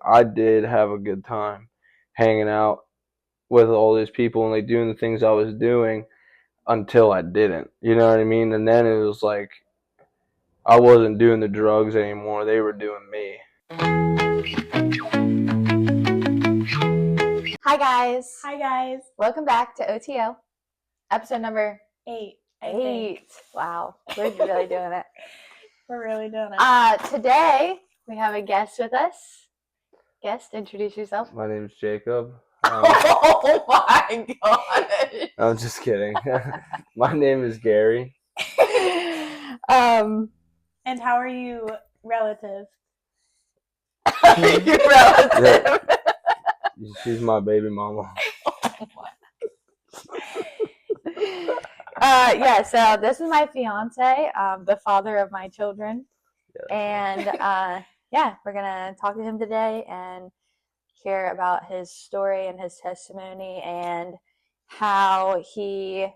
I did have a good time hanging out with all these people and like doing the things I was doing until I didn't. You know what I mean? And then it was like I wasn't doing the drugs anymore. They were doing me. Hi guys. Hi guys. Welcome back to OTO. Episode number 8. 8. Wow, we're really doing it. We're really doing it. Today we have a guest with us. Guest, introduce yourself. My name's Jacob. Oh my god. I'm just kidding. My name is Gary. And how are you relative? Your relative. She's my baby mama. So this is my fiance, the father of my children. Yeah, And we're gonna talk to him today and hear about his story and his testimony and how he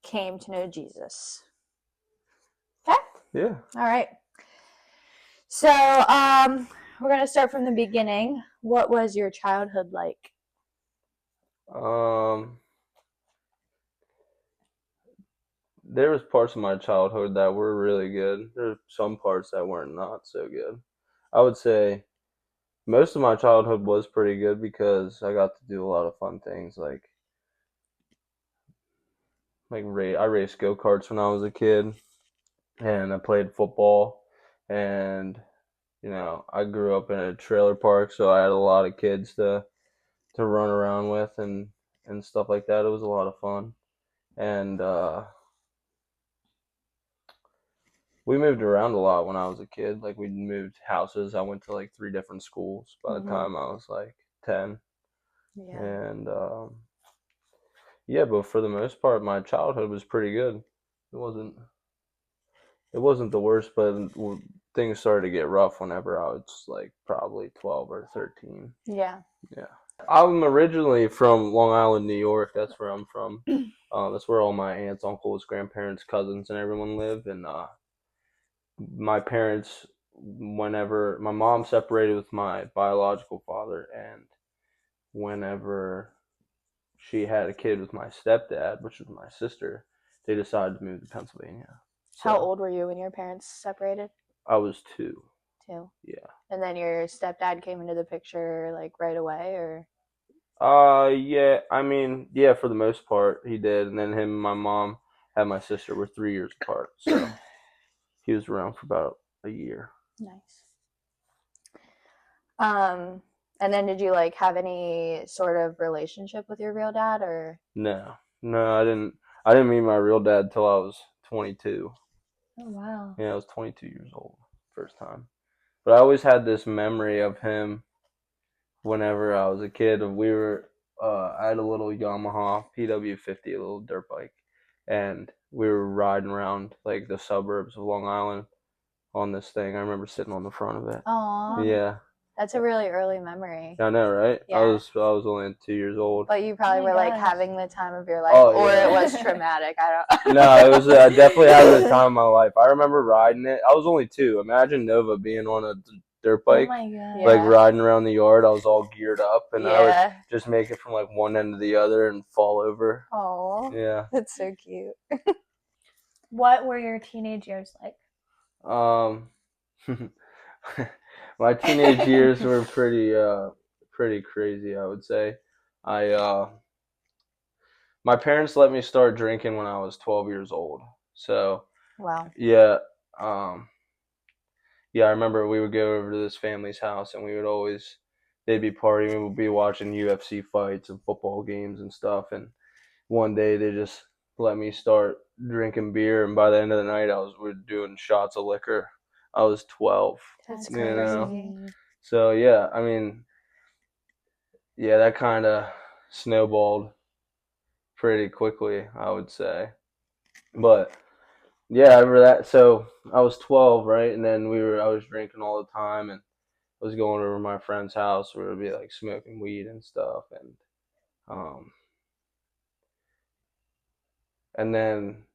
came to know Jesus. Okay? Yeah. All right. So we're gonna start from the beginning. What was your childhood like? There was parts of my childhood that were really good. There's some parts that weren't not so good. I would say most of my childhood was pretty good because I got to do a lot of fun things like I raced go-karts when I was a kid, and I played football, and I grew up in a trailer park, so I had a lot of kids to run around with and stuff like that. It was a lot of fun. And we moved around a lot when I was a kid. Like we moved houses. I went to like 3 different schools by the time I was like 10. Yeah. And yeah, but for the most part, my childhood was pretty good. It wasn't the worst, but things started to get rough whenever I was like probably 12 or 13. Yeah. Yeah. I'm originally from Long Island, New York. That's where I'm from. That's where all my aunts, uncles, grandparents, cousins, and everyone live. And my parents, whenever my mom separated with my biological father, and whenever she had a kid with my stepdad, which was my sister, they decided to move to Pennsylvania. How old were you when your parents separated? I was 2. 2. Yeah. And then your stepdad came into the picture like right away, or? Yeah. I mean, yeah, for the most part, he did. And then him and my mom had my sister were 3 years apart, so he was around for about a year. Nice. And then did you like have any sort of relationship with your real dad, or? No, I didn't. I didn't meet my real dad till I was 22. Oh wow. Yeah, I was 22 years old first time. But I always had this memory of him whenever I was a kid. I had a little Yamaha PW50, a little dirt bike, and we were riding around like the suburbs of Long Island on this thing. I remember sitting on the front of it. Aw. Yeah. That's a really early memory. I know, right? Yeah. I was only 2 years old. But you probably were like having the time of your life, Oh, or yeah. it was traumatic. I don't. No, it was definitely having the time of my life. I remember riding it. I was only 2. Imagine Nova being on a dirt bike, Oh my god. like riding around the yard. I was all geared up, and I would Yeah. just make it from like one end to the other and fall over. Aw. Yeah. That's so cute. What were your teenage years like? My teenage years were pretty crazy, I would say. My parents let me start drinking when I was 12 years old. So, Wow. yeah, I remember we would go over to this family's house, and they'd be partying, we would be watching UFC fights and football games and stuff, and one day they just let me start drinking beer, and by the end of the night we were doing shots of liquor. I was 12. That's You crazy. know? So yeah, I mean, yeah, that kind of snowballed pretty quickly, I would say. But yeah, I remember that. So I was 12, right? And then I was drinking all the time, and I was going over to my friend's house where we'd be like smoking weed and stuff. And then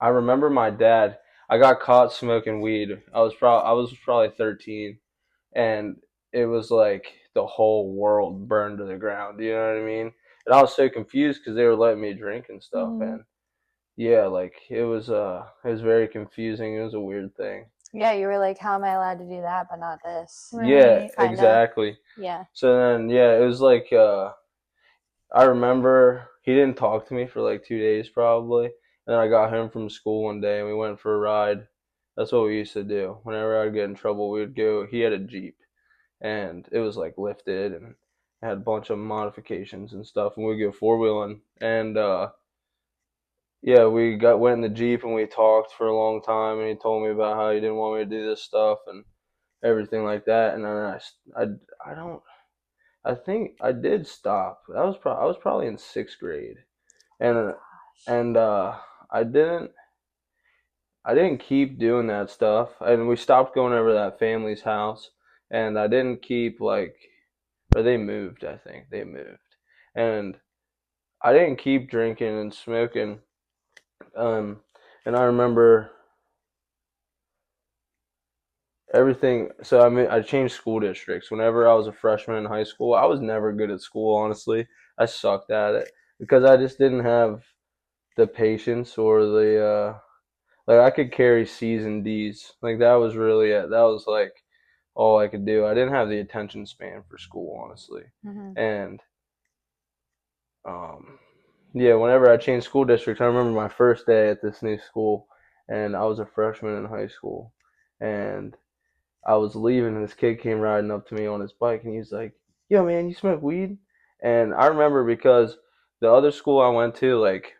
I remember my dad, I got caught smoking weed. I was probably 13, and it was like the whole world burned to the ground. You know what I mean? And I was so confused because they were letting me drink and stuff, Mhm. and yeah, like it was very confusing. It was a weird thing. Yeah, you were like, how am I allowed to do that, but not this? Yeah, Right. Kinda. exactly. Yeah. So then, yeah, it was like I remember he didn't talk to me for like 2 days probably. And then I got home from school one day and we went for a ride. That's what we used to do. Whenever I'd get in trouble, we would go. He had a Jeep and it was like lifted and had a bunch of modifications and stuff. And we'd go four wheeling. And yeah, we went in the Jeep and we talked for a long time. And he told me about how he didn't want me to do this stuff and everything like that. And then I don't. I think I did stop. I was probably in sixth grade, and and I didn't keep doing that stuff, and we stopped going over to that family's house, and I didn't keep like, or they moved. I think they moved, and I didn't keep drinking and smoking. Um, and I remember everything. So I mean, I changed school districts. Whenever I was a freshman in high school, I was never good at school. Honestly, I sucked at it because I just didn't have the patience or the like I could carry C's and D's. Like that was really it. That was like all I could do. I didn't have the attention span for school, honestly. Mhm. And um yeah, whenever I changed school districts, I remember my first day at this new school and I was a freshman in high school and I was leaving and this kid came riding up to me on his bike and he was like, "Yo man, you smoke weed?" And I remember because the other school I went to, like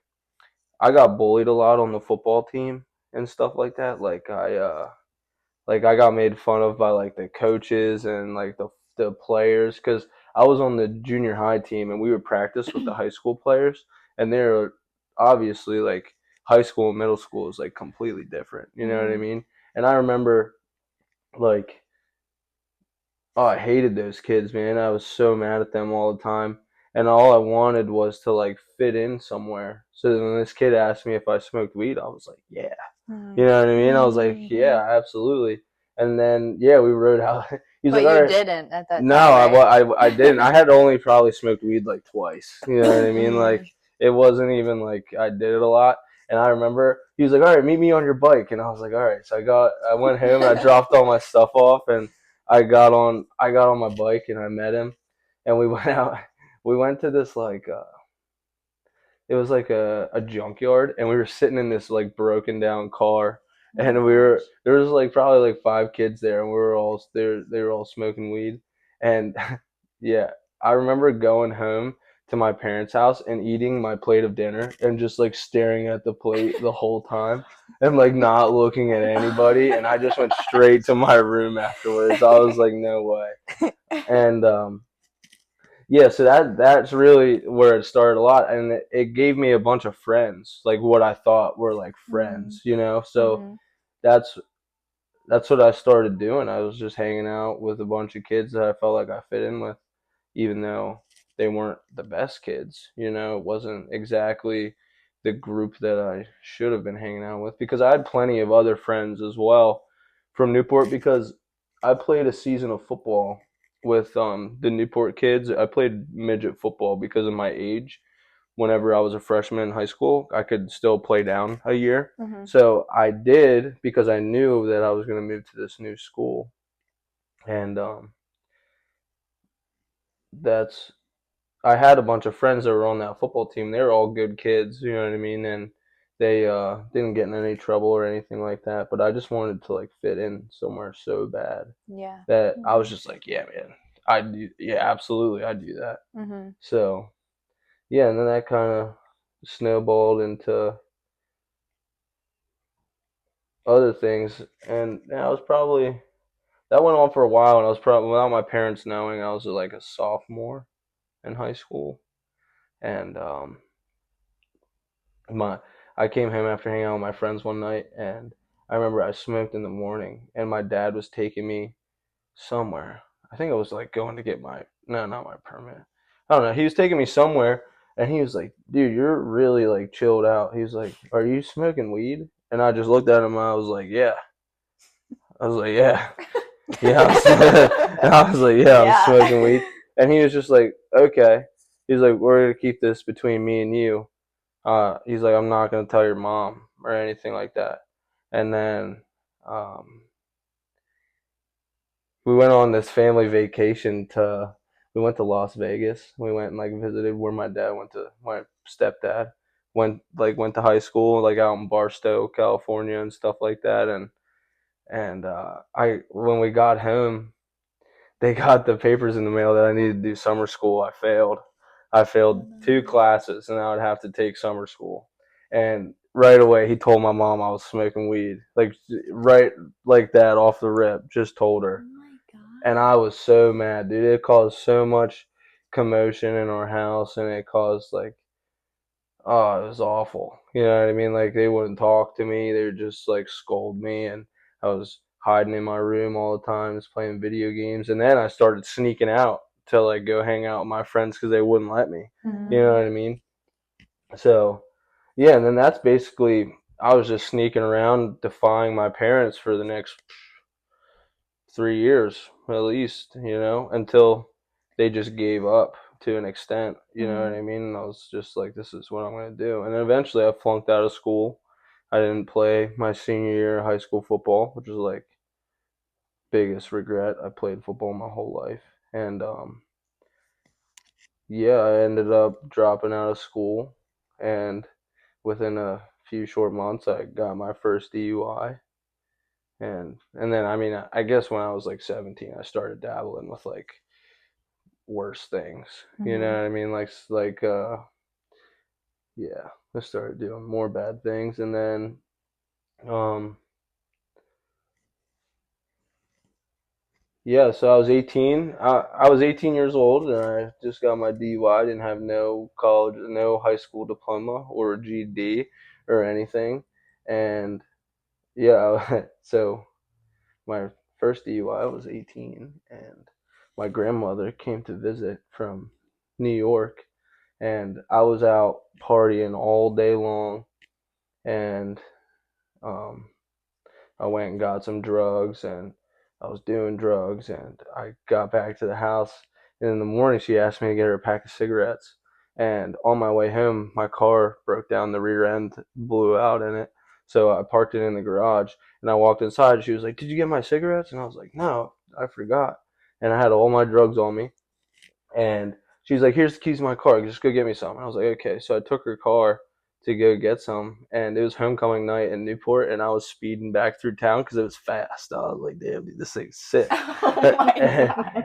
I got bullied a lot on the football team and stuff like that. Like I got made fun of by like the coaches and like the players because I was on the junior high team and we would practice with the high school players and they're obviously like high school and middle school is like completely different. You know what I Mhm. mean? And I remember like oh, I hated those kids, man. I was so mad at them all the time. And all I wanted was to like fit in somewhere. So when this kid asked me if I smoked weed, I was like, yeah. You Mhm. know what I mean? I was like, Mhm. yeah, absolutely. And then, yeah, we rode out. He's like, But all you right. didn't at that No, time, right? I didn't. I had only probably smoked weed like twice. You know what I mean? Like, Mhm. it wasn't even like I did it a lot. And I remember he was like, all right, meet me on your bike. And I was like, all right. So I went home and I dropped all my stuff off and I got on my bike and I met him and we went out. We went to this like, it was like a junkyard and we were sitting in this like broken down car Oh my and gosh. there was like probably like five kids there and we were all they were all smoking weed and yeah, I remember going home to my parents' house and eating my plate of dinner and just like staring at the plate the whole time and like not looking at anybody and I just went straight to my room afterwards. I was like no way. And yeah, so that's really where it started a lot, and it gave me a bunch of friends, like what I thought were like Mhm. friends, you know. So Mhm. that's that's what I started doing. I was just hanging out with a bunch of kids that I felt like I fit in with, even though they weren't the best kids. You know, it wasn't exactly the group that I should have been hanging out with because I had plenty of other friends as well from Newport because I played a season of football with the Newport kids. I played midget football because of my age. Whenever I was a freshman in high school, I could still play down a year. Mhm. So I did because I knew that I was going to move to this new school. And that's I had a bunch of friends that were on that football team. They were all good kids, you know what I mean? And they didn't get in any trouble or anything like that. But I just wanted to like fit in somewhere so bad Yeah. that I was Mhm. just like, yeah, man, I do, yeah, absolutely, I do that. Mhm. So yeah, and then that kind of snowballed into other things, and yeah, I was probably that went on for a while, and I was probably without my parents knowing, I was like a sophomore in high school, and my I came home after hanging out with my friends one night, and I remember I smoked in the morning, and my dad was taking me somewhere. I think I was like going to get my no, not my permit. I don't know. He was taking me somewhere, and he was like, "Dude, you're really like chilled out." He was like, "Are you smoking weed?" And I just looked at him, and I was like, "Yeah." I was like, "Yeah." Yeah, And I was like, yeah, I'm Yeah. smoking weed. And he was just like, okay. He's like, we're going to keep this between me and you. He's like, I'm not going to tell your mom or anything like that. And then um, we went on this family vacation we went to Las Vegas. We went and like visited where my stepdad went to high school, like out in Barstow, California and stuff like that. And I when we got home, they got the papers in the mail that I needed to do summer school. I failed. I failed two classes, and I would have to take summer school. And right away, he told my mom I was smoking weed, like right like that off the rip. Just told her, Oh my god. and I was so mad, dude. It caused so much commotion in our house, and it caused like, oh, it was awful. You know what I mean? Like they wouldn't talk to me. They would just like scold me, and I was hiding in my room all the time, just playing video games. And then I started sneaking out to like go hang out with my friends because they wouldn't let me. Mhm. You know what I mean? So, yeah. And then that's basically I was just sneaking around, defying my parents for the next 3 years at least. Until they just gave up to an extent. You know what I mean? And I was just like, this is what I'm going to do. And then eventually I flunked out of school. I didn't play my senior year of high school football, which was like biggest regret. I played football my whole life. And yeah, I ended up dropping out of school. And within a few short months, I got my first DUI. And then, I mean, I guess when I was like 17, I started dabbling with like worse things. You know what I mean? Yeah, I started doing more bad things, and then um yeah, so I was 18. I was 18 years old, and I just got my DUI. Didn't have no college, no high school diploma or a GED or anything, and yeah, so my first DUI was 18, and my grandmother came to visit from New York, and I was out partying all day long, and um, I went and got some drugs, and I was doing drugs, and I got back to the house, and in the morning she asked me to get her a pack of cigarettes, and on my way home my car broke down, the rear end blew out in it, so I parked it in the garage, and I walked inside, and she was like, did you get my cigarettes? And I was like, no, I forgot, and I had all my drugs on me, and she was like, here's the keys to my car, just go get me some. And I was like, okay. So I took her car to go get some, and it was homecoming night in Newport, and I was speeding back through town because it was fast. I was like, damn, dude, this thing's sick. Oh my god.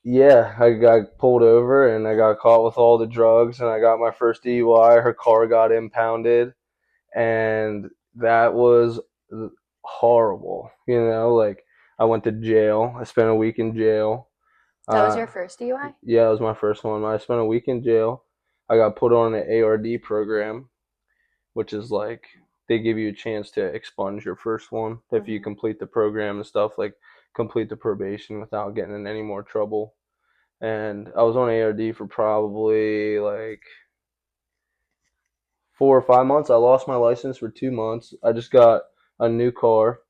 Yeah, I got pulled over, and I got caught with all the drugs, and I got my first DUI. Her car got impounded, and that was horrible. Like I went to jail. I spent a week in jail. That was Uh, your first DUI? yeah, it was my first one. I spent a week in jail. I got put on an ARD program, which is like they give you a chance to expunge your first one if you complete the program and stuff, like complete the probation without getting in any more trouble. And I was on ARD for probably like 4 or 5 months. I lost my license for 2 months. I just got a new car.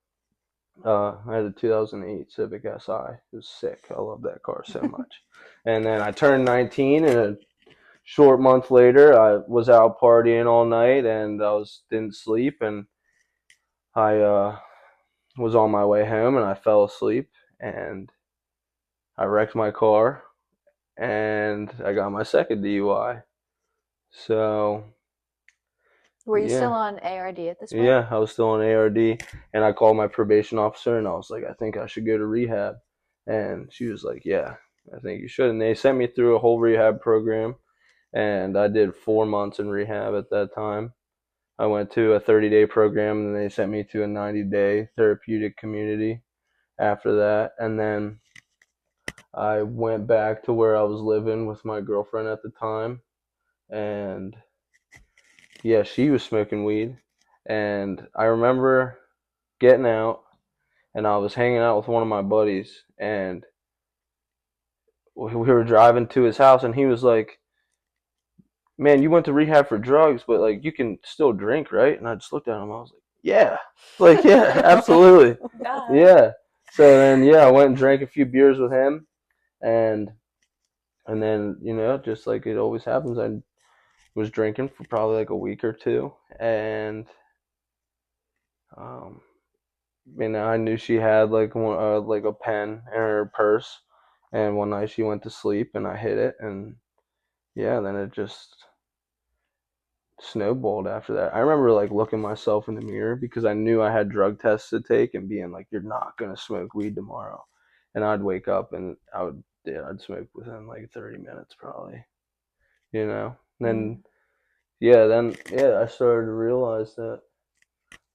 I had a 2008 Civic Si. It was sick. I love that car so much. And then I turned 19, and a short month later, I was out partying all night, and didn't sleep, and I was on my way home, and I fell asleep, and I wrecked my car, and I got my second DUI. So Were you still yeah, on ARD at this point? yeah, I was still on ARD, and I called my probation officer, and I was like, I think I should go to rehab, and she was like, yeah, I think you should, and they sent me through a whole rehab program, and I did 4 months in rehab at that time. I went to a 30-day program, and then they sent me to a 90-day therapeutic community after that. And then I went back to where I was living with my girlfriend at the time. And yeah, she was smoking weed. And I remember getting out, and I was hanging out with one of my buddies. And we were driving to his house, and he was like, man, you went to rehab for drugs, but like you can still drink, right? And I just looked at him. I was like, yeah, like yeah, absolutely, Duh. yeah. So then I went and drank a few beers with him, and then just like it always happens, I was drinking for probably like a week or two, and um, I knew she had like like a pen in her purse, and one night she went to sleep, and I hit it, and yeah, then it just snowballed after that. I remember like looking myself in the mirror because I knew I had drug tests to take and being like, "You're not gonna smoke weed tomorrow," and I'd wake up and I'd smoke within like 30 minutes probably, And then I started to realize that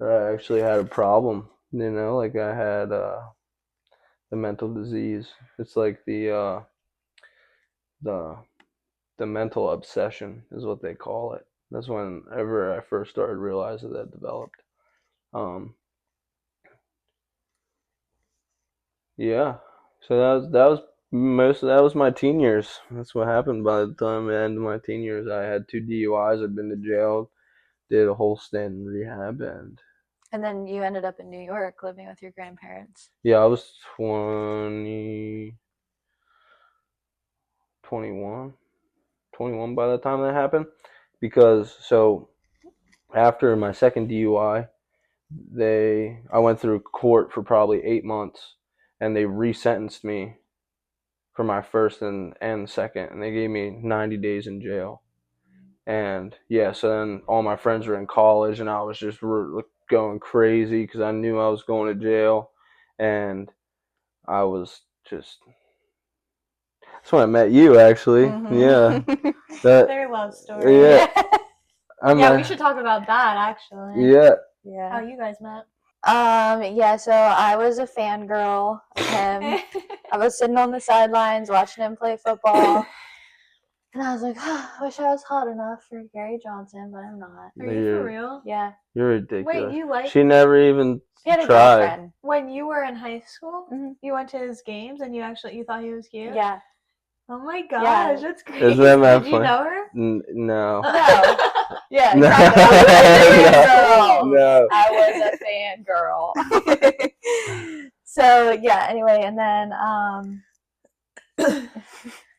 I actually had a problem, like I had the mental disease. It's like the the mental obsession is what they call it. That's whenever I first started realizing that developed. Um, yeah. So that was my teen years. That's what happened by the time I ended my teen years. I had 2 DUIs. I'd been to jail, did a whole stint in rehab, and And then you ended up in New York living with your grandparents. yeah, I was 20, 21, 21 by the time that happened. Because so after my second DUI, I went through court for probably 8 months, and they resentenced me for my first and second, and they gave me 90 days in jail. And yeah, so then all my friends were in college, and I was just going crazy because I knew I was going to jail, and I was just. That's when I met you, actually. Yeah, that. Their love story. Yeah, Yeah, we should talk about that actually. Yeah. Yeah. How you guys met. Yeah, so I was a fangirl of him. I was sitting on the sidelines watching him play football. And I was like, oh, I wish I was hot enough for Gary Johnson, but I'm not. Are you for real? Yeah. You're ridiculous. Wait, you like? She never even He had a tried. girlfriend. When you were in high school, Mhm. you went to his games and you thought he was cute? Yeah. Oh my gosh, Yeah. that's crazy. Isn't that Did you funny? know her? No. No. Yeah, No. exactly. No. I was a fangirl. So yeah, anyway, and then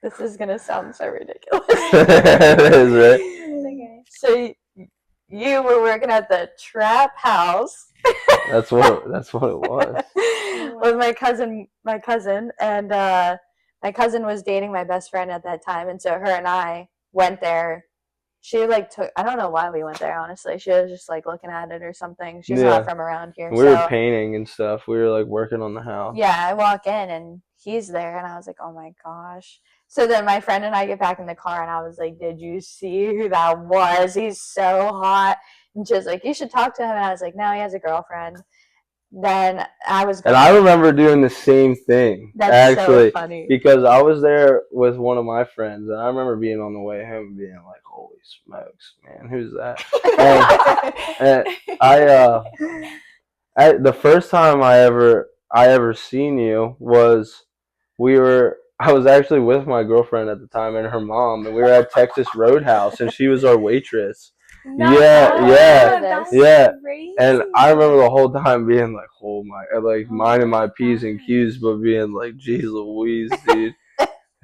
this is gonna sound so ridiculous. It is, right? Okay. So you were working at the trap house. That's what it was. With my cousin, and my cousin was dating my best friend at that time, and so her and I went there. She I don't know why we went there, honestly. She was just like looking at it or something. She's not from around here. We were painting and stuff. We were like working on the house. Yeah, I walk in and he's there, and I was like, oh my gosh. So then my friend and I get back in the car, and I was like, did you see who that was? He's so hot. And she was like, you should talk to him. And I was like, no, he has a girlfriend. Then I was going. And I remember doing the same thing. That's actually, so funny. Because I was there with one of my friends, and I remember being on the way home and being like, holy smokes, man, who's that? And the first time I ever seen you was I was actually with my girlfriend at the time and her mom, and we were at Texas Roadhouse, and she was our waitress. That's crazy. And I remember the whole time being like, oh my, like minding my P's and Q's, but being like, geez Louise, dude,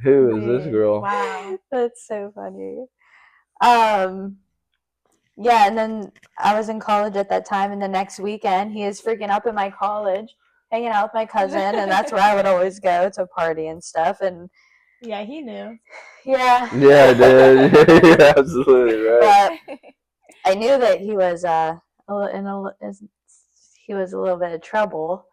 who is this girl? Wow, that's so funny. Yeah, and then I was in college at that time, and the next weekend he is freaking up at my college, hanging out with my cousin, and that's where I would always go to party and stuff. And yeah, he knew. Yeah, dude. You're absolutely right. But I knew that he was he was a little bit of trouble.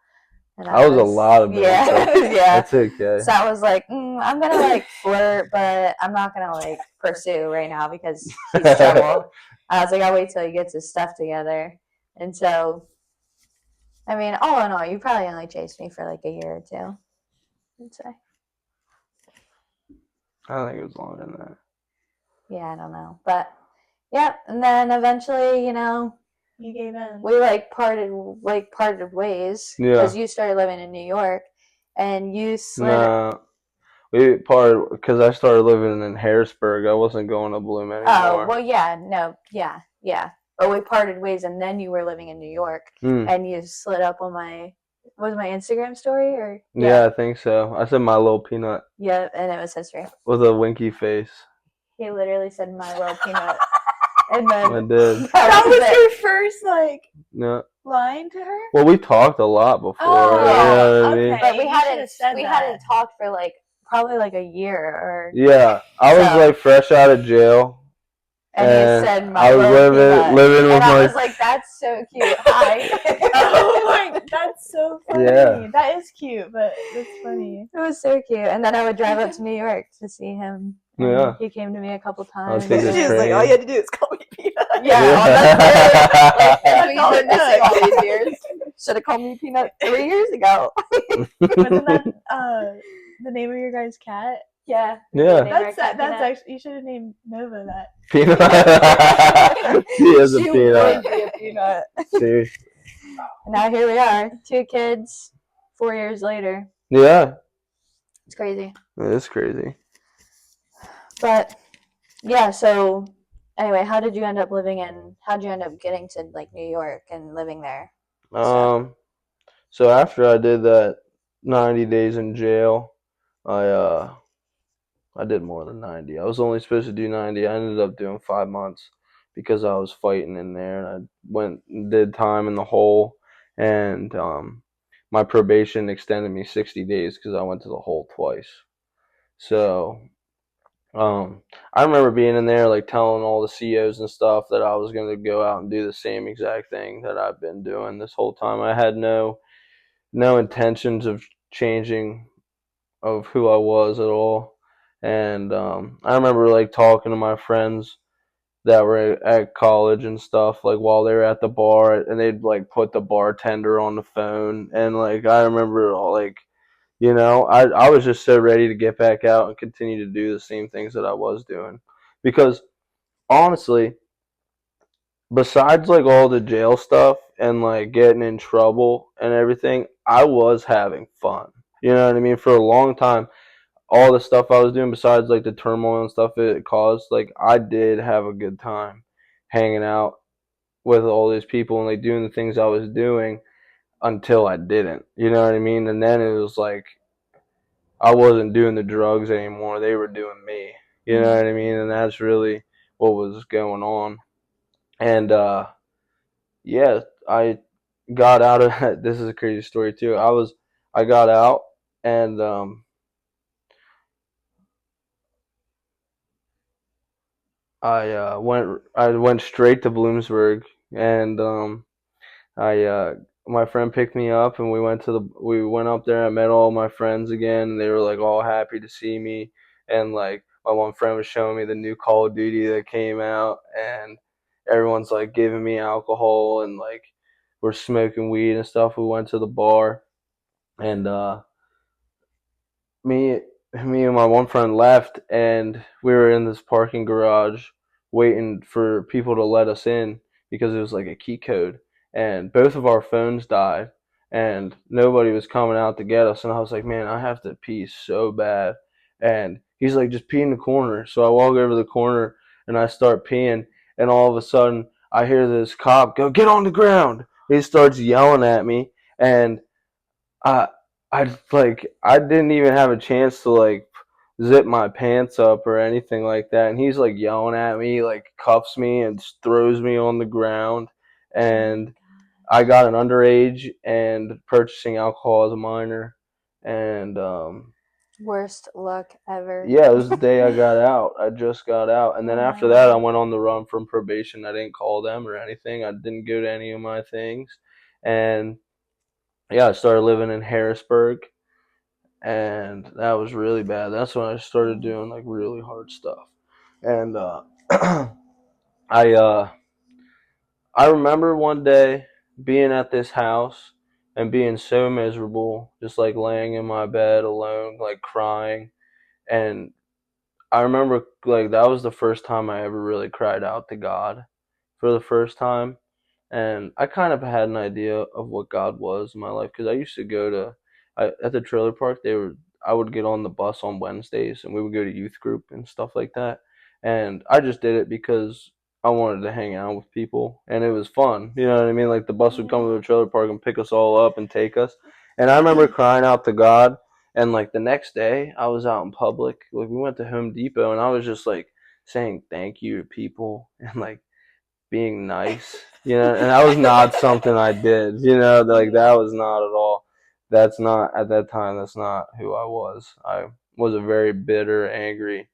And I was a lot of it. Yeah. That's okay. So I was like, I'm gonna like flirt, but I'm not gonna like pursue right now because he's trouble. I was like, I'll wait till he gets his stuff together. And so, I mean, all in all, you probably only chased me for like a year or two, I'd say. I think it was longer than that. Yeah, I don't know, but yeah. And then eventually, you gave in. We parted ways because you started living in New York, and you slid. No, we parted because I started living in Harrisburg. I wasn't going to Bloom anymore. Oh well, yeah, no, yeah. but we parted ways, and then you were living in New York, Mm. and you slid up on my Instagram story or Yeah, I think so. I said My Little Peanut yeah, and it was history. with a winky face. He literally said My Little Peanut, and then I did. That was it. your first like Yeah. line to her. Well, we talked a lot before. Oh, you know what I okay. mean? But we You hadn't should've said that. hadn't talked for like probably like a year or. Yeah, I was So- like fresh out of jail. And he said, "My I was Little Peanut," living with and I my. was like, "That's so cute." Hi. Oh my, that's so funny. Yeah. That is cute, but that's funny. It was so cute. And then I would drive up to New York to see him. And Yeah. he came to me a couple I was times. taking She was like, train. all you had to do is call me Peanut. Yeah, Yeah. that's That's what all you've it been missing took. all these years. Should have called me Peanut 3 years ago. Wasn't that the name of your guys' cat? Yeah. Yeah. That's actually, you should have named Nova that. Peanut. She is a She peanut. would be a peanut. See? And now here we are, 2 kids, 4 years later. Yeah, It's crazy. it is crazy. But yeah, so anyway, how'd you end up getting to like New York and living there? So after I did that 90 days in jail, I did more than 90. I was only supposed to do 90. I ended up doing 5 months because I was fighting in there, and I went and did time in the hole, and my probation extended me 60 days because I went to the hole twice. So I remember being in there like telling all the COs and stuff that I was going to go out and do the same exact thing that I've been doing this whole time. I had no intentions of changing of who I was at all. And I remember like talking to my friends that were at college and stuff, like while they were at the bar, and they'd like put the bartender on the phone, and like I remember like, I was just so ready to get back out and continue to do the same things that I was doing, because honestly, besides like all the jail stuff and like getting in trouble and everything, I was having fun. You know what I mean? For a long time, all the stuff I was doing besides like the turmoil and stuff it caused, like I did have a good time hanging out with all these people and like doing the things I was doing until I didn't. You know what I mean? And then it was like I wasn't doing the drugs anymore. They were doing me. You know what I mean? And that's really what was going on. And yeah, I got out of this is a crazy story too. I got out and I went straight to Bloomsburg, and I my friend picked me up, and we went up there. I met all my friends again, and they were like all happy to see me. And like my one friend was showing me the new Call of Duty that came out, and everyone's like giving me alcohol, and like we're smoking weed and stuff. We went to the bar, and me me and my one friend left, and we were in this parking garage waiting for people to let us in because it was like a key code, and both of our phones died, and nobody was coming out to get us. And I was like, man, I have to pee so bad. And he's like, just pee in the corner. So I walk over the corner and I start peeing, and all of a sudden I hear this cop go, get on the ground. He starts yelling at me, and I I didn't even have a chance to like zip my pants up or anything like that, and he's like yelling at me, like cuffs me and just throws me on the ground. And I got an underage and purchasing alcohol as a minor, and Worst luck ever. yeah, it was the day I got out. I just got out, and then after that, I went on the run from probation. I didn't call them or anything. I didn't go to any of my things, and yeah, I started living in Harrisburg, and that was really bad. That's when I started doing like really hard stuff. And I I remember one day being at this house and being so miserable, just like laying in my bed alone, like crying. And I remember like that was the first time I ever really cried out to God for the first time. And I kind of had an idea of what God was in my life because I used to go to at the trailer park. I would get on the bus on Wednesdays and we would go to youth group and stuff like that. And I just did it because I wanted to hang out with people, and it was fun. You know what I mean? Like the bus would come to the trailer park and pick us all up and take us. And I remember crying out to God. And like the next day, I was out in public. Like we went to Home Depot, and I was just like saying thank you to people and like being nice. You know, and that was not something I did. You know, like that was not at all. That's not at that time. That's not who I was. I was a very bitter, angry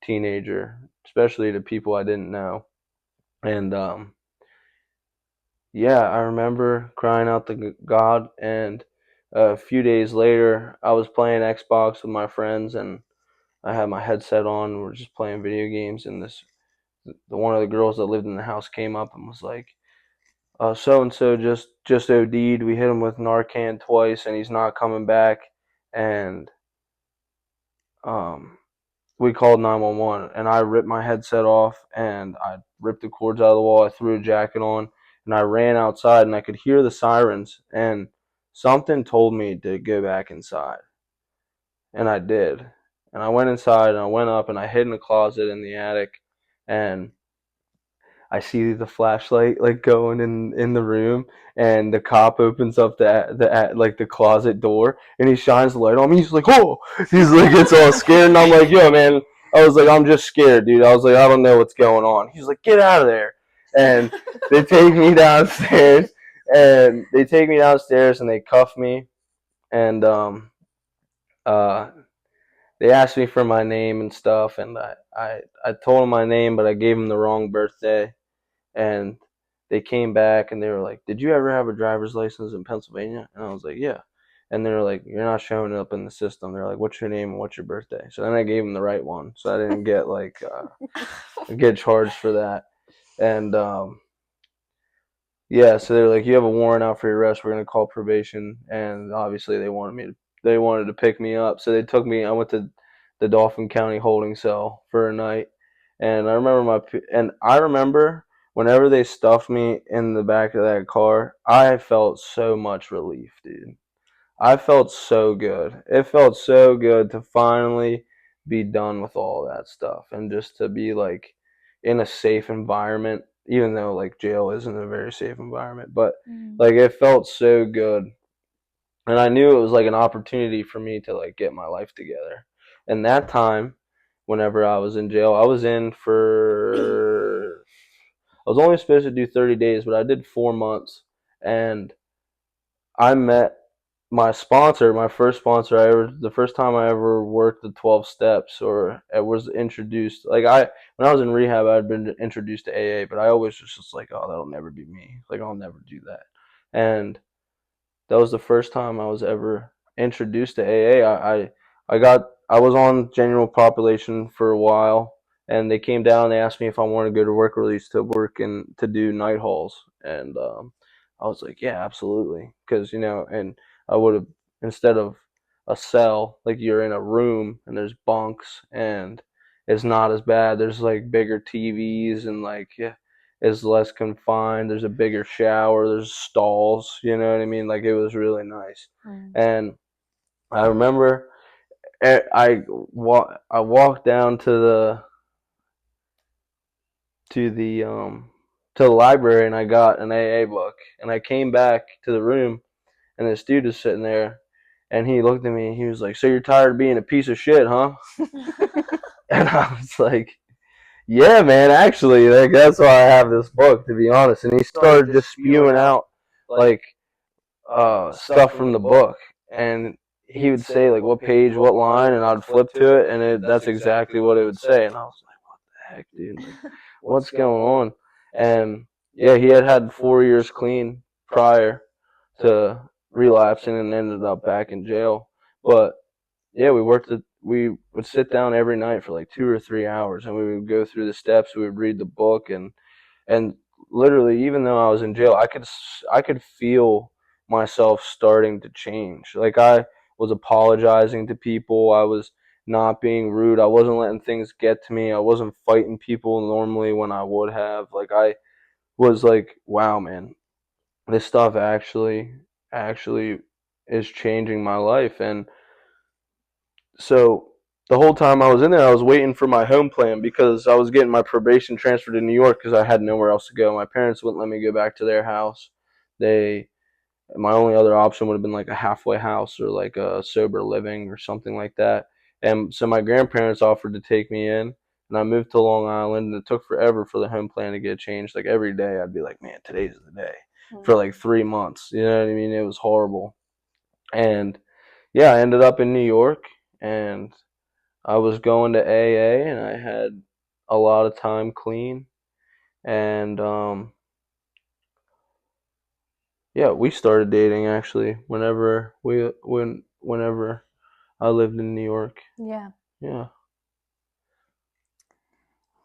teenager, especially to people I didn't know. And yeah, I remember crying out to God. And a few days later, I was playing Xbox with my friends, and I had my headset on. And we're just playing video games, and the one of the girls that lived in the house came up and was like, "So and so just OD'd. We hit him with Narcan twice, and he's not coming back." And um, we called 911, and I ripped my headset off, and I ripped the cords out of the wall. I threw a jacket on, and I ran outside, and I could hear the sirens, and something told me to go back inside, and I did. And I went inside, and I went up, and I hid in a closet in the attic, and I see the flashlight like going in the room, and the cop opens up the closet door, and he shines the light on me. He's like, "Oh!" He's like, "It's all scared," and I'm like, "Yo, man." I was like, "I'm just scared, dude." I was like, "I don't know what's going on." He's like, "Get out of there!" And they take me downstairs, and they cuff me, and uh they asked me for my name and stuff, and I told them my name, but I gave them the wrong birthday. And they came back and they were like, "Did you ever have a driver's license in Pennsylvania?" And I was like, "Yeah." And they were like, "You're not showing up in the system." They're like, "What's your name and what's your birthday?" So then I gave them the right one, so I didn't get get charged for that. And yeah, so they're like, "You have a warrant out for your arrest. We're gonna call probation." And obviously they wanted to pick me up, so they took me. I went to the Dauphin County holding cell for a night, and I remember whenever they stuffed me in the back of that car, I felt so much relief, dude. I felt so good. It felt so good to finally be done with all that stuff and just to be like in a safe environment, even though like jail isn't a very safe environment, but like it felt so good. And I knew it was like an opportunity for me to like get my life together. And that time, whenever I was in jail, I was only supposed to do 30 days, but I did 4 months. And I met my sponsor, my first sponsor, the first time I ever worked the 12 steps or it was introduced. When I was in rehab, I'd been introduced to AA, but I always was just like, oh, that'll never be me. Like, I'll never do that. And that was the first time I was ever introduced to AA. I was on general population for a while, and they came down. They asked me if I wanted to go to work release to work and to do night hauls, and I was like, yeah, absolutely, because and I would have instead of a cell, like you're in a room and there's bunks and it's not as bad. There's like bigger TVs and like yeah, is less confined. There's a bigger shower. There's stalls. You know what I mean? Like it was really nice. And I remember I walked down to the um to the library and I got an AA book and I came back to the room and this dude was sitting there and he looked at me and he was like, "So you're tired of being a piece of shit, huh?" And I was like, "Yeah, man, actually, like that's why I have this book, to be honest." And he started just spewing out like stuff from the book, and he would say like what page, what line, and I'd flip to it, and that's exactly what it would say. And I was like, "What the heck, dude? Like, what's going on?" And yeah, he had 4 years clean prior to relapsing and ended up back in jail. But yeah, we would sit down every night for like 2 or 3 hours and we would go through the steps, we would read the book and literally even though I was in jail, I could feel myself starting to change. Like I was apologizing to people, I was not being rude, I wasn't letting things get to me, I wasn't fighting people normally when I would have. Like I was like, wow, man, this stuff actually is changing my life. And so the whole time I was in there, I was waiting for my home plan because I was getting my probation transferred to New York because I had nowhere else to go. My parents wouldn't let me go back to their house. They My only other option would have been like a halfway house or like a sober living or something like that. And so my grandparents offered to take me in, and I moved to Long Island. And it took forever for the home plan to get changed. Like every day, I'd be like, "Man, today's the day." For like 3 months, you know what I mean? It was horrible. And yeah, I ended up in New York, and I was going to AA, and I had a lot of time clean, and yeah, we started dating actually whenever I lived in New York. Yeah. Yeah.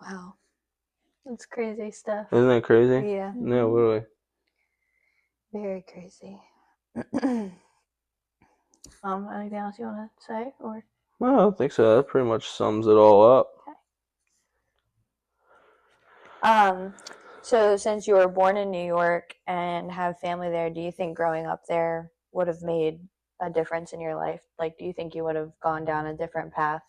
Wow. That's crazy stuff. Isn't that crazy? Yeah. No, literally. Very crazy. Anything else you want to say? Or Well, I don't think so. That pretty much sums it all up. So since you were born in New York and have family there, do you think growing up there would have made a difference in your life? Like, do you think you would have gone down a different path?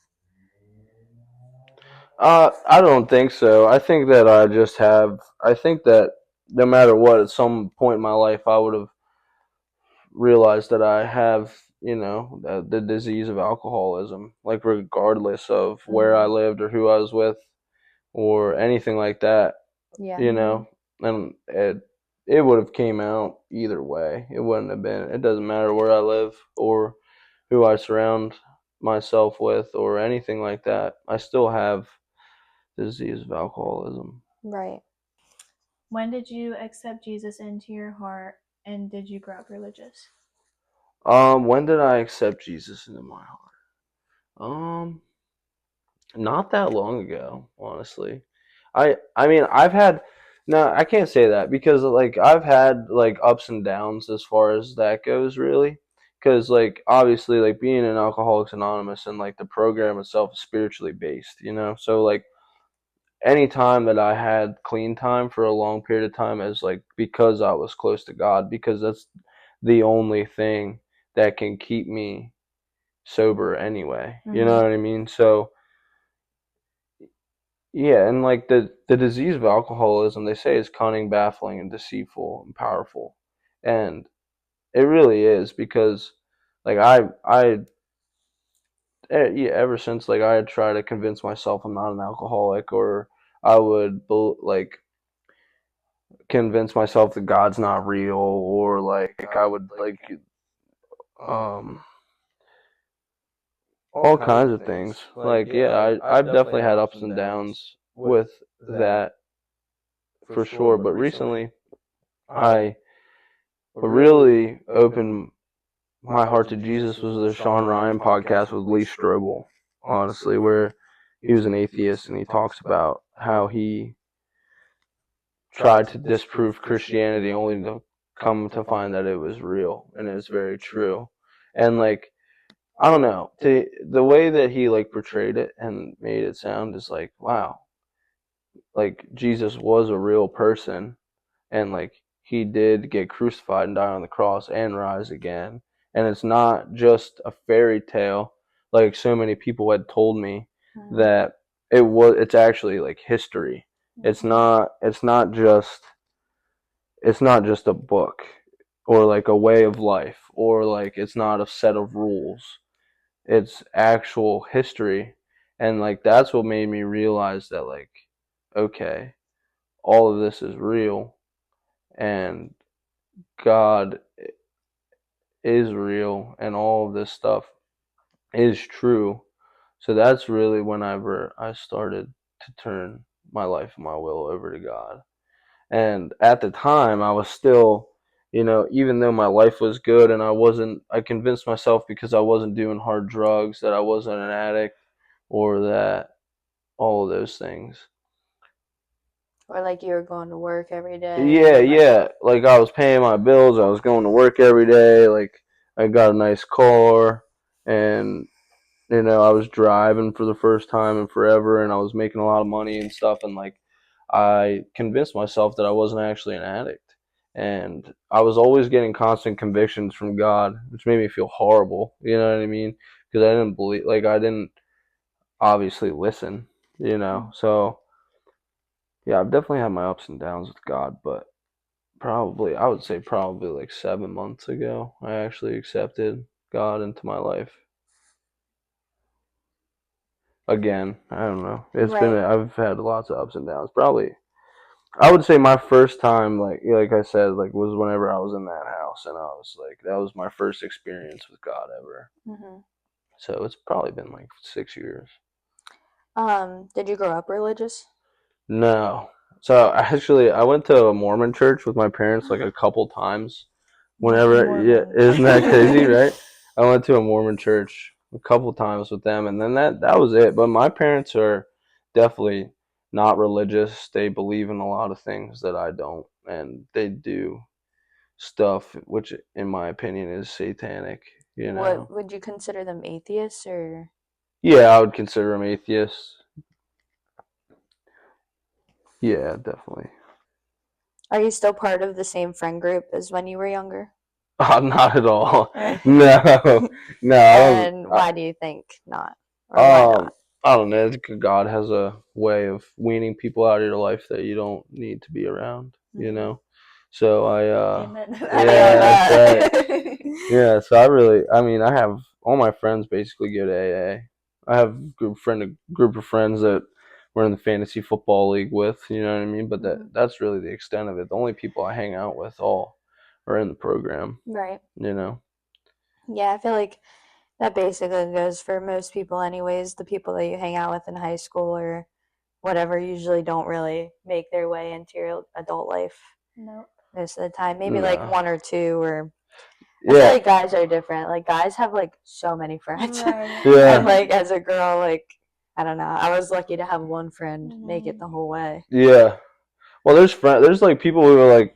I don't think so. I think that no matter what, at some point in my life, I would have realized that I have, the disease of alcoholism, like regardless of where I lived or who I was with or anything like that, Yeah. you know, and it would have came out either way. It wouldn't have been. It doesn't matter where I live or who I surround myself with or anything like that. I still have the disease of alcoholism. Right. when did you accept Jesus into your heart, and did you grow up religious? When did I accept Jesus into my heart? Not that long ago, honestly. I mean, I've had no, I can't say that because like I've had like ups and downs as far as that goes, really. Because like obviously, like being in Alcoholics Anonymous and like the program itself is spiritually based, you know. So like any time that I had clean time for a long period of time is like because I was close to God, because that's the only thing that can keep me sober anyway. You know what I mean? So yeah, and like the disease of alcoholism, they say is cunning, baffling, and deceitful and powerful, and it really is because like yeah, ever since like I had tried to convince myself I'm not an alcoholic, or I would like convince myself that God's not real, or like I would like um all kinds of things. Like yeah, I've definitely had ups and downs with that for sure, but recently I really opened my heart to Jesus was the Sean Ryan podcast with Lee Strobel, honestly, where he was an atheist and he talks about how he tried to disprove Christianity only to come to find that it was real and it was very true. And like I don't know, the way that he like portrayed it and made it sound is like wow, like Jesus was a real person and like he did get crucified and die on the cross and rise again, and it's not just a fairy tale like so many people had told me that it's actually like history. It's not just a book or like a way of life or like it's not a set of rules. It's actual history, and like that's what made me realize that like okay, all of this is real and God is real and all of this stuff is true. So that's really whenever I started to turn my life and my will over to God. And at the time, I was still, even though my life was good and I convinced myself because I wasn't doing hard drugs that I wasn't an addict or that all of those things. Or like you were going to work every day. Yeah, yeah. Like I was paying my bills. I was going to work every day. Like I got a nice car, and I was driving for the first time in forever, and I was making a lot of money and stuff. And like I convinced myself that I wasn't actually an addict, and I was always getting constant convictions from God, which made me feel horrible. You know what I mean? Because I didn't believe, like I didn't obviously listen, you know. So yeah, I've definitely had my ups and downs with God, but probably I would say probably like 7 months ago, I actually accepted God into my life again. I don't know. Right. I've had lots of ups and downs. Probably I would say my first time, like I said, like was whenever I was in that house, and I was like, that was my first experience with God ever. Hmm. So it's probably been like 6 years. Did you grow up religious? No. So actually, I went to a Mormon church with my parents like a couple times. Whenever, yeah, Mormon. isn't that crazy, right? I went to a Mormon church a couple times with them, and then that was it. But my parents are definitely not religious. They believe in a lot of things that I don't, and they do stuff which, in my opinion, is satanic. You What know? would you consider them, atheists or? Yeah, I would consider them atheists. Yeah, definitely. Are you still part of the same friend group as when you were younger? Not at all. And No, no, I don't. why do you think not? Or why Um, not? I don't know. I think God has a way of weaning people out of your life that you don't need to be around, you Mhm. know? So Amen to I that. feel yeah, that's right. that. Yeah, so I mean, I have all my friends basically go to AA. I have a group of friends that we're in the fantasy football league with, you know what I mean? But Mhm. that's really the extent of it. The only people I hang out with all are in the program, Right. you know? Yeah, I feel like that basically goes for most people, anyways. The people that you hang out with in high school or whatever usually don't really make their way into your adult life Nope. most of the time. Maybe like No. one or two, or I feel Yeah. like guys are different. Like guys have like so many friends. Right. And Yeah. like as a girl, like I don't know. I was lucky to have one friend make it Mhm. the whole way. Yeah. Well, there's like people who are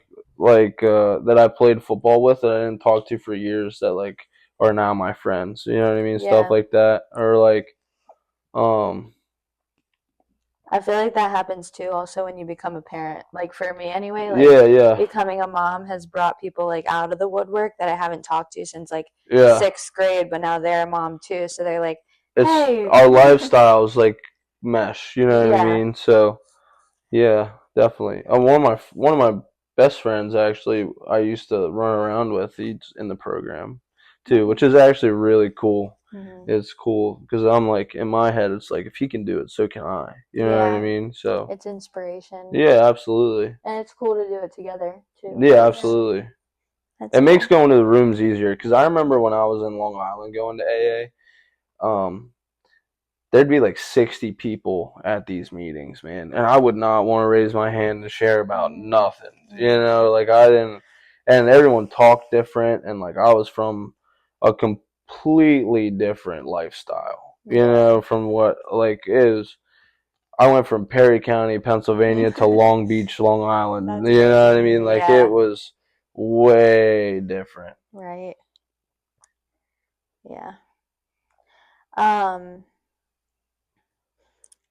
that I played football with that I didn't talk to for years that like are now my friends. You know what I mean? Stuff Yeah. like that, or like, um, I feel like that happens too also when you become a parent. Like for me anyway, like yeah, yeah, becoming a mom has brought people like out of the woodwork that I haven't talked to since like yeah. 6th grade, but now they're a mom too. So they're like, It's hey, our lifestyles like mesh. You know what I yeah. mean? So yeah, definitely. One of my best friends actually I used to run around with. He's in the program too, which is actually really cool. Hmm. It's cool because I'm like in my head, it's like if he can do it, so can I. You know what I Yeah. mean? So It's inspiration. yeah, absolutely. And it's cool to do it together too. Yeah, Yeah. absolutely. That's It makes cool. going to the rooms easier because I remember when I was in Long Island going to AA. There'd be like 60 people at these meetings, man. And I would not want to raise my hand and share about nothing. You Mm. know, like I didn't, and everyone talked different. And like I was from a completely different lifestyle, you Yeah. know, from what like is. I went from Perry County, Pennsylvania to Long Beach, Long Island. That's You know what I crazy. mean? Like it Yeah. was way different. Right. Yeah. Um,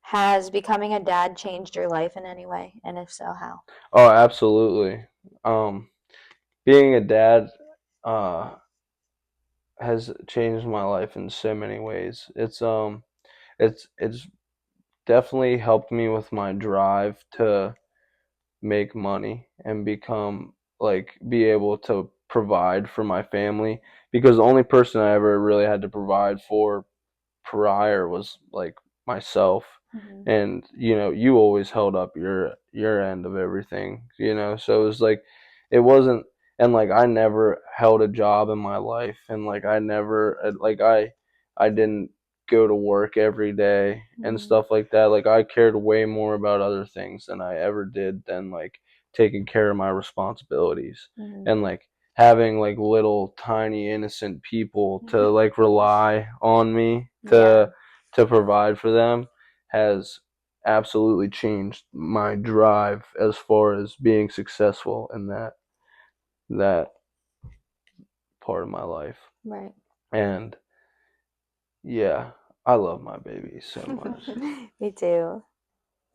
has becoming a dad changed your life in any way? And if so, how? Oh, absolutely. Um, Being a dad, uh, has changed my life in so many ways. It's definitely helped me with my drive to make money and become like be able to provide for my family because the only person I ever really had to provide for prior was like myself. Hmm. And you always held up your end of everything, so it was like it wasn't. And like I never held a job in my life, and like I never like I didn't go to work every day and Hmm. stuff like that. Like I cared way more about other things than I ever did than like taking care of my responsibilities Hmm. and like having like little tiny innocent people to like rely on me Yeah. to provide for them has absolutely changed my drive as far as being successful in that part of my life. Right. And yeah, I love my baby so much. Me too.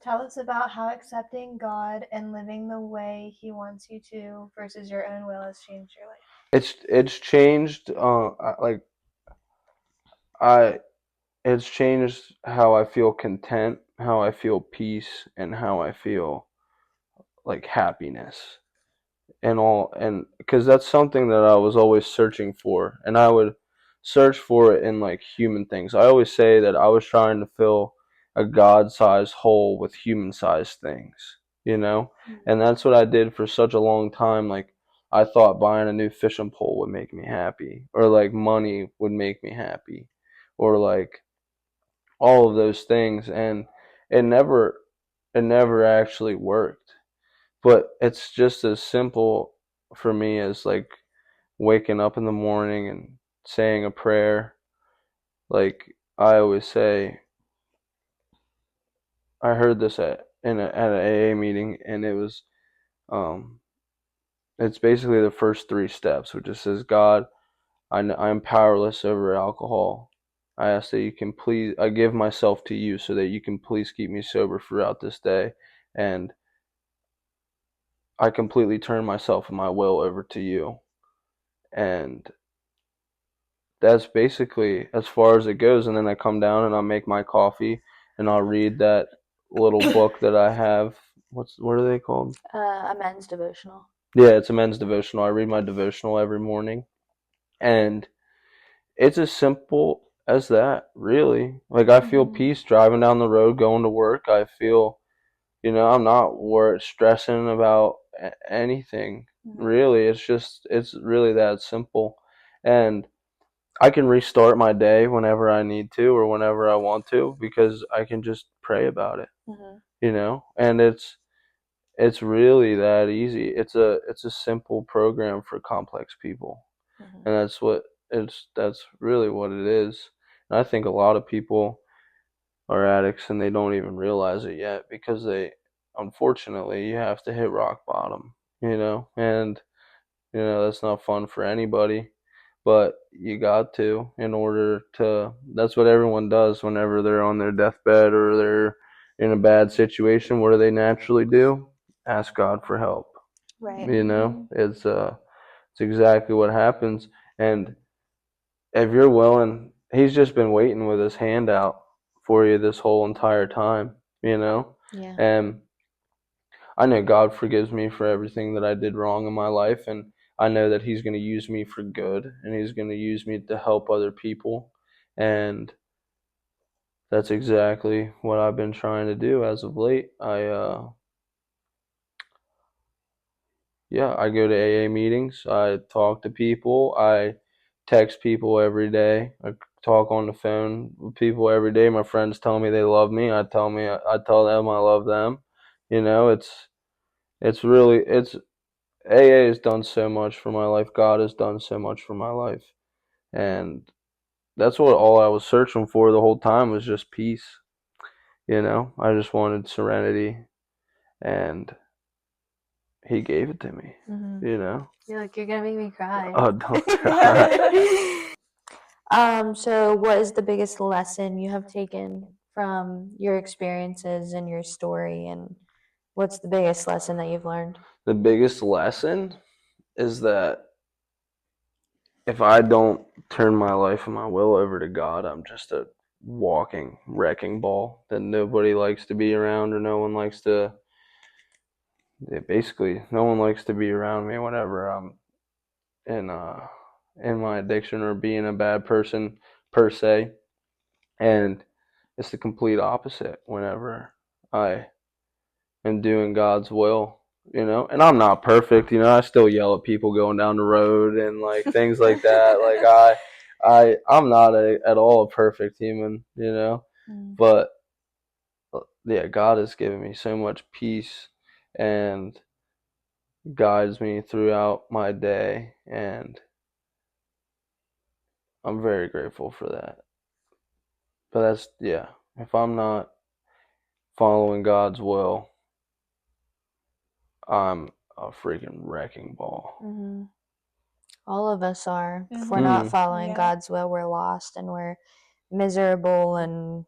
Tell us about how accepting God and living the way He wants you to versus your own will has changed your life. It's changed. Like I it's changed how I feel content, how I feel peace, and how I feel like happiness and all. And because that's something that I was always searching for, and I would search for it in like human things. I always say that I was trying to fill a God-sized hole with human-sized things, you know? And that's what I did for such a long time. Like, I thought buying a new fishing pole would make me happy, or like money would make me happy, or like all of those things, and it never it never actually worked. But it's just as simple for me as like waking up in the morning and saying a prayer. Like I always say, I heard this at an AA meeting, and um it's basically the first three steps, which just says, God, I am powerless over alcohol. I ask that you can please, I give myself to you so that you can please keep me sober throughout this day. And I completely turn myself and my will over to you. And that's basically as far as it goes. And then I come down and I'll make my coffee and I'll read that little book that I have. What are they called? A men's devotional. Yeah, it's a men's devotional. I read my devotional every morning. And it's as simple as that, really. Like I feel Mhm. peace driving down the road, going to work. I feel, I'm not stressing about anything. Mhm. Really, it's really that simple, and I can restart my day whenever I need to or whenever I want to because I can just pray about it. Mhm. And it's really that easy. It's a simple program for complex people, Mhm. and that's really what it is. And I think a lot of people are addicts and they don't even realize it yet because unfortunately you have to hit rock bottom, and that's not fun for anybody, but you got to in order to. That's what everyone does whenever they're on their deathbed or they're in a bad situation. What do they naturally do? Ask God for help. Right. It's exactly what happens. And if you're willing, he's just been waiting with his hand out for you this whole entire time, Yeah. and I know God forgives me for everything that I did wrong in my life, and I know that he's going to use me for good, and he's going to use me to help other people, and that's exactly what I've been trying to do as of late. I go to AA meetings. I talk to people. I text people every day. I talk on the phone with people every day. My friends tell me they love me. I tell them I love them. It's really it's AA has done so much for my life. God has done so much for my life, and that's what all I was searching for the whole time was just peace. I just wanted serenity, and he gave it to me. Mhm. You know. You're gonna make me cry. Oh, don't cry. So what is the biggest lesson you have taken from your experiences and your story, and what's the biggest lesson that you've learned? The biggest lesson is that if I don't turn my life and my will over to God, I'm just a walking wrecking ball that nobody likes to be around, or no one likes to. Basically, no one likes to be around me whenever I'm in in my addiction or being a bad person per se, and it's the complete opposite whenever I am doing God's will. And I'm not perfect. I still yell at people going down the road and like things like that. Like I'm not at all a perfect human. Mm. But yeah, God has given me so much peace and guides me throughout my day, and I'm very grateful for that. But yeah, if I'm not following God's will, I'm a freaking wrecking ball. Mhm. All of us are. If we're Mhm. not Mm. following Yeah. God's will, we're lost and we're miserable and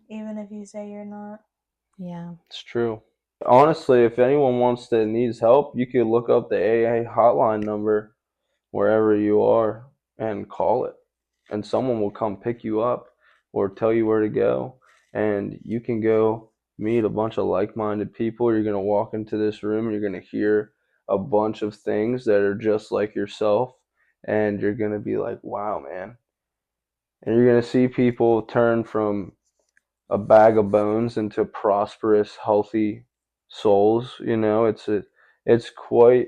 Even if you say you're not. yeah. It's true. Honestly, if anyone needs help, you could look up the AA hotline number wherever you are and call it, and someone will come pick you up. or tell you where to go, and you can go meet a bunch of like-minded people. You're going to walk into this room and you're going to hear a bunch of things that are just like yourself, and you're going to be like, wow, man. And you're going to see people turn from a bag of bones into prosperous, healthy souls. It's quite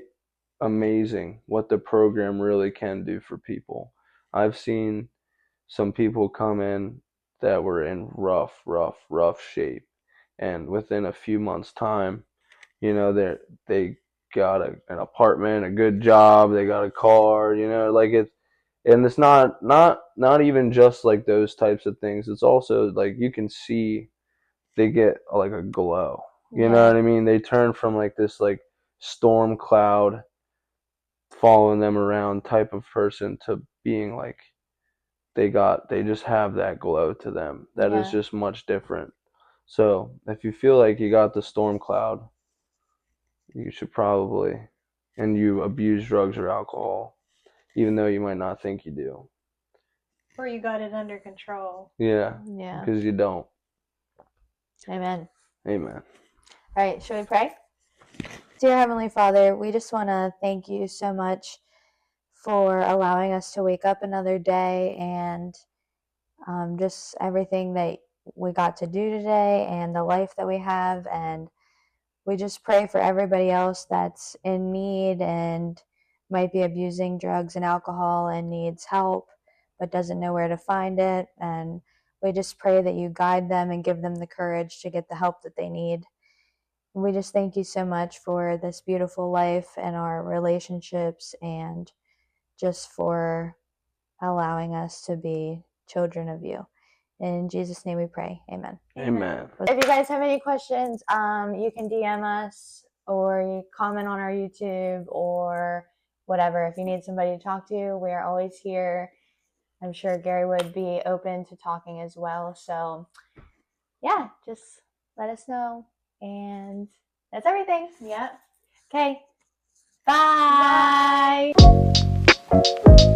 amazing what the program really can do for people. I've seen some people come in that were in rough shape, and within a few months' time, they got an apartment, a good job, they got a car, like it's and it's not even just like those types of things. It's also like you can see they get like a glow. You know Yeah. what I mean? They turn from like this like storm cloud following them around type of person to being like they just have that glow to them that is Yeah. just much different. So if you feel like you got the storm cloud, you should probably, and you abuse drugs or alcohol, even though you might not think you do. Or you got it under control. Yeah, Yeah. because you don't. Amen. Amen. All right, should we pray? Dear Heavenly Father, we just want to thank you so much for allowing us to wake up another day and just everything that we got to do today and the life that we have. And we just pray for everybody else that's in need and might be abusing drugs and alcohol and needs help but doesn't know where to find it. And we just pray that you guide them and give them the courage to get the help that they need. And we just thank you so much for this beautiful life and our relationships and just for allowing us to be children of you. In Jesus' name we pray. Amen. Amen. If you guys have any questions, you can DM us or you comment on our YouTube or whatever. If you need somebody to talk to, we are always here. I'm sure Gary would be open to talking as well. So yeah, just let us know. And that's everything. Yeah. Okay. Bye. Bye.